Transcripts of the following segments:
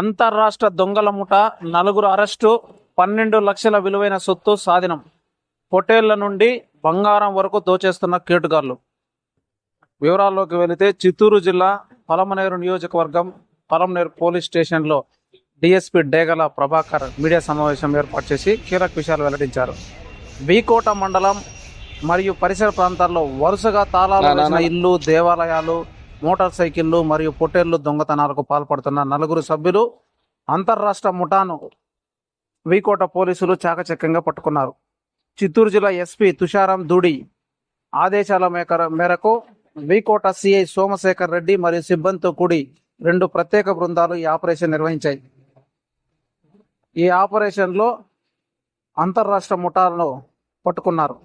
అంతర్రాష్ట్ర దొంగల ముఠ 4 అరెస్టు, 12 లక్షల విలువైన సొత్తు స్వాధీనం. పొట్టేళ్ల నుండి బంగారం వరకు దోచేస్తున్న కేటుగాళ్లు. వివరాల్లోకి వెళితే చిత్తూరు జిల్లా పలమనేరు నియోజకవర్గం పలమనేరు పోలీస్ స్టేషన్లో డీఎస్పీ డేగల ప్రభాకర్ మీడియా సమావేశం ఏర్పాటు చేసి కీలక విషయాలు వెల్లడించారు. వీకోట మండలం మరియు పరిసర ప్రాంతాల్లో వరుసగా తాళాలు వేసిన ఇల్లు, దేవాలయాలు, మోటార్ సైకిళ్లు మరియు పొట్టేళ్లు దొంగతనాలకు పాల్పడుతున్న 4 సభ్యులు అంతర్రాష్ట్ర ముఠాను వీకోట పోలీసులు చాకచక్యంగా పట్టుకున్నారు. చిత్తూరు జిల్లా ఎస్పీ తుషారం దూడి ఆదేశాల మేరకు వీకోట సిఐ సోమశేఖర్ రెడ్డి మరియు సిబ్బందితో కూడి 2 ప్రత్యేక బృందాలు ఈ ఆపరేషన్ నిర్వహించాయి. ఈ ఆపరేషన్లో అంతర్రాష్ట్ర ముఠాలను పట్టుకున్నారు.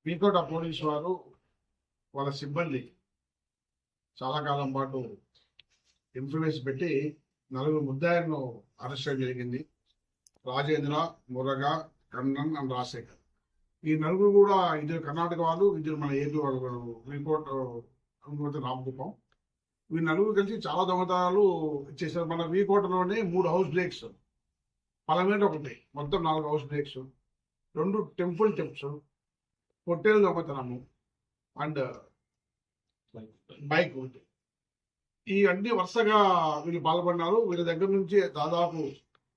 వీకోట పోలీసు వారు వాళ్ళ సిబ్బంది చాలా కాలం పాటు ఇన్ఫర్మేషన్ పెట్టి 4 ముద్దాయిలను అరెస్ట్ చేయడం జరిగింది. రాజేంద్ర, మురగా, కన్నన్ అండ్ రాజశేఖర్. ఈ 4 కూడా ఇద్దరు కర్ణాటక వాళ్ళు, ఇద్దరు మన ఏపీ వాళ్ళు. వీకోట రామకుప్పం. ఈ 4 కలిసి చాలా దొంగతనాలు చేశారు. మన వీకోటలోనే 3 హౌస్ బ్రేక్స్, పలమేట ఒకటి, మొత్తం 4 హౌస్ బ్రేక్స్, 2 టెంపుల్ టిప్స్, పొట్టేలు దొంగతనము అండ్ బైక్ ఒకటి. ఈ అన్ని వరుసగా వీళ్ళు పాల్పడినారు. వీళ్ళ దగ్గర నుంచి దాదాపు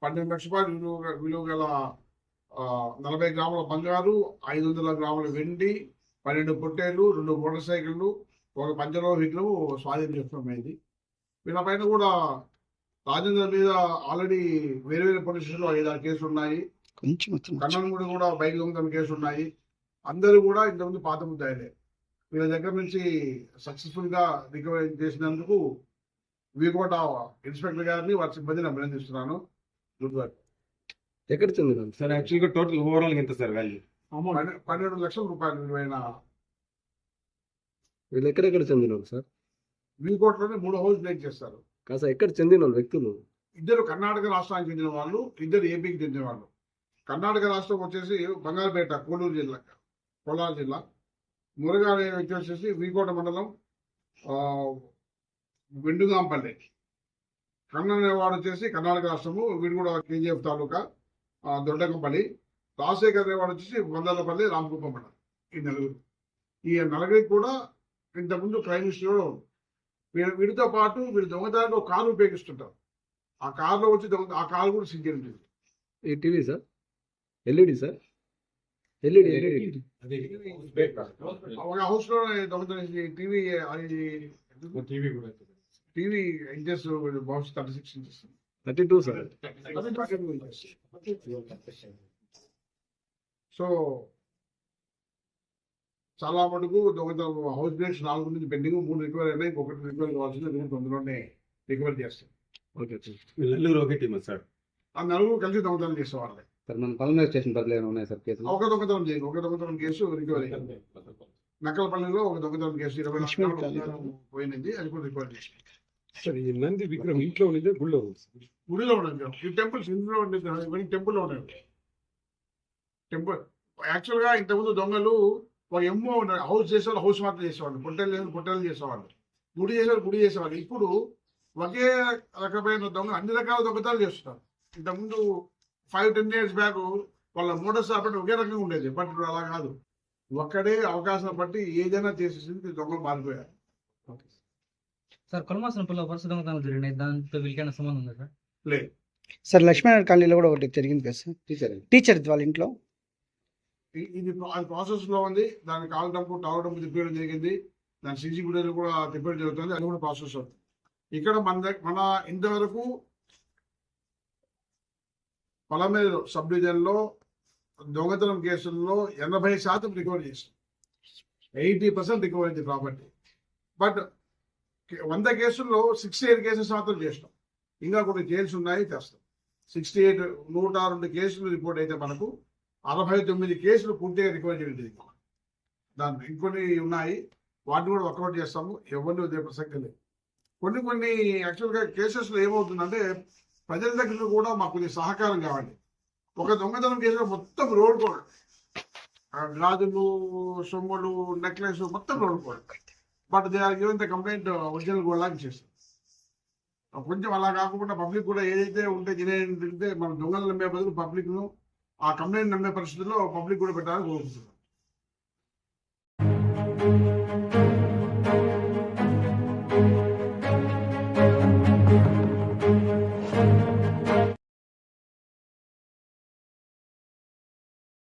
12 లక్షల రూపాయలు విలువ గల 40 గ్రాముల బంగారు, 500 గ్రాముల వెండి, 12 పొట్టేలు, 2 మోటార్ సైకిళ్లు, 1 పంచలోహికులు స్వాధీనం చేసుకోమైంది. వీళ్ళ పైన కూడా రాజేంద్ర మీద ఆల్రెడీ వేరే పోలీస్ స్టేషన్లో 5-6 కేసులు ఉన్నాయి. కన్నన్ కూడా బైక్ దొంగతనం కేసులు ఉన్నాయి. అందరూ కూడా ఇంతకుముందు పాత ముద్దాయిలే. వీళ్ళ దగ్గర నుంచి సక్సెస్ఫుల్ గా రికవరీ చేసినందుకు వీకోట ఇన్స్పెక్టర్ గారిని, వారి సిబ్బందిని అభినందిస్తున్నాను. Good work. ఎక్కడ చెందినారు సార్? యాక్చువల్గా టోటల్ ఓవరాల్ ఎంత సార్ వాల్యూ? 12 లక్షల రూపాయలు విలువైన. వీళ్ళు ఎక్కడెక్కడ చెందినారు సార్? వీకోటలోనే 3 హౌస్ బ్రేక్ చేస్తారు. కాసా ఎక్కడ చెందిన వ్యక్తులు? 2 కర్ణాటక రాష్ట్రానికి చెందిన వాళ్ళు, 2 ఏపీకి చెందిన వాళ్ళు. కర్ణాటక రాష్ట్రం వచ్చేసి బంగారుపేట, కోలార్ జిల్లా. మురగా వ్యక్తి వచ్చేసి వీకోట మండలం వెండుగాంపల్లి. కన్నన్ వాడు వచ్చేసి కర్ణాటక రాష్ట్రము, వీడు కూడా కేజీఎఫ్ తాలూకా దొడ్డకంపల్లి. రాజశేఖర్ వాడు వచ్చేసి వందలపల్లి, రామకుప్పం మండలం. ఈ నలుగురికి కూడా ఇంతకుముందు క్రైమ్ హిస్టరీలో వీడితో పాటు వీడు దొంగతనానికి ఒక కారు ఉపయోగిస్తుంటారు. ఆ కారులో వచ్చి ఆ కారు కూడా సీజ్ ఉంటుంది. ఈ TV sir, LED sir, LED ఒక హౌస్ లో దొంగతనం TV, TV inches 36 inches, 32 sir. So చాలా మటుకు దొంగతనం హౌస్ బ్రేక్స్ 4 నుంచి పెండింగ్, 3 రికవరీ అయినాయి. ఇంకొకటి రికవరీ కావాల్సింది, తొందరలోనే రికవరీ చేస్తాం. Okay sir. ఒకటి సార్, ఆ 4 కలిసి దొంగతనం చేసేవాళ్ళే సార్. మన పలమనేరు స్టేషన్ పరిధిలో ఉన్నాయి సార్ కేసులు. ఒక దొంగతనం కేసు రికవరీ. నక్కలపల్లిలో ఒక దొంగతనం కేసు 20 లక్షలు పోయింది, అది కూడా రికవరీ చేసింది. సార్, ఈ నంది విగ్రహం ఇంట్లో ఉండేది, గుడిలో ఉండేది. ఈ టెంపుల్స్ ఇందులో ఉండేది, ఇవన్నీ టెంపుల్లో ఉండేవి. టెంపుల్ యాక్చువల్గా ఇంతకుముందు దొంగలు ఒక ఎమ్మో హౌస్ చేసేవాళ్ళు, హౌస్ మాత్రం చేసేవాళ్ళు. పొట్టేలు చేసేవాళ్ళు, గుడి చేసేవాళ్ళు. ఇప్పుడు ఒకే రకమైన దొంగ అన్ని రకాల దొంగతనాలు చేస్తున్నారు. ఇంతకుముందు 5-10 years బ్యాక్ వాళ్ళ మోటార్ సాపట్టి ఒకే రకంగా ఉండేది. బట్ ఇప్పుడు అలా కాదు. ఒక్కడే అవకాశం బట్టి ఏదైనా చేసేసింది దొంగలు మారిపోయారు. సార్, కొలమాసనపల్లిలో వరుస దొంగతనాలు జరిగినాయి. దాంతో వీళ్ళకైనా సంబంధం ఉందా సార్? లేదు సార్. లక్ష్మీనగర్ కాలనీలో కూడా ఒకటి జరిగింది కదా సార్, టీచర్ వాళ్ళ ఇంట్లో. ఇది ప్రాసెస్ లో ఉంది. దానికి కాలు టవర్ డంపు తిప్పేయడం జరిగింది. దాని సీసీ ఫుటేజ్ కూడా తిప్పేయడం జరుగుతుంది. అది కూడా ప్రాసెస్ అవుతుంది. ఇక్కడ మన ఇంతవరకు పలమేరు సబ్ డివిజన్ లో దొంగతనం కేసుల్లో 80% రికవరీ చేస్తాం. 80% రికవరీ అయింది ప్రాపర్టీ. బట్ 100 కేసుల్లో 68 కేసెస్ మాత్రం చేస్తాం. ఇంకా కొన్ని కేసులు ఉన్నాయి, చేస్తాం. 68, 102 కేసులు రిపోర్ట్ అయితే మనకు 69 కేసులు పూర్తిగా రికవరీ చేయడం. దాంట్లో ఇంకొన్ని ఉన్నాయి, వాటిని కూడా వర్కౌట్ చేస్తాము. ఎవరిని వదిలే ప్రసక్తి లేదు. కొన్ని యాక్చువల్గా కేసెస్లో ఏమవుతుందంటే ప్రజల దగ్గర కూడా మాకు కొద్దిగా సహకారం కావాలి. ఒక దొంగతనం కేసులో మొత్తం రోడ్ గాజులు, సొమ్ములు, నెక్లెస్ మొత్తం రోడ్డు. But they are given the complaint original gold లాగా చేస్తారు. కొంచెం అలా కాకుండా పబ్లిక్ కూడా ఏదైతే ఉంటే తినే మన దొంగలు నమ్మే బదులు పబ్లిక్ ను ఆ కంప్లైంట్ నమ్మే పరిస్థితుల్లో పబ్లిక్ కూడా పెట్టాలని కోరుకుంటున్నాం.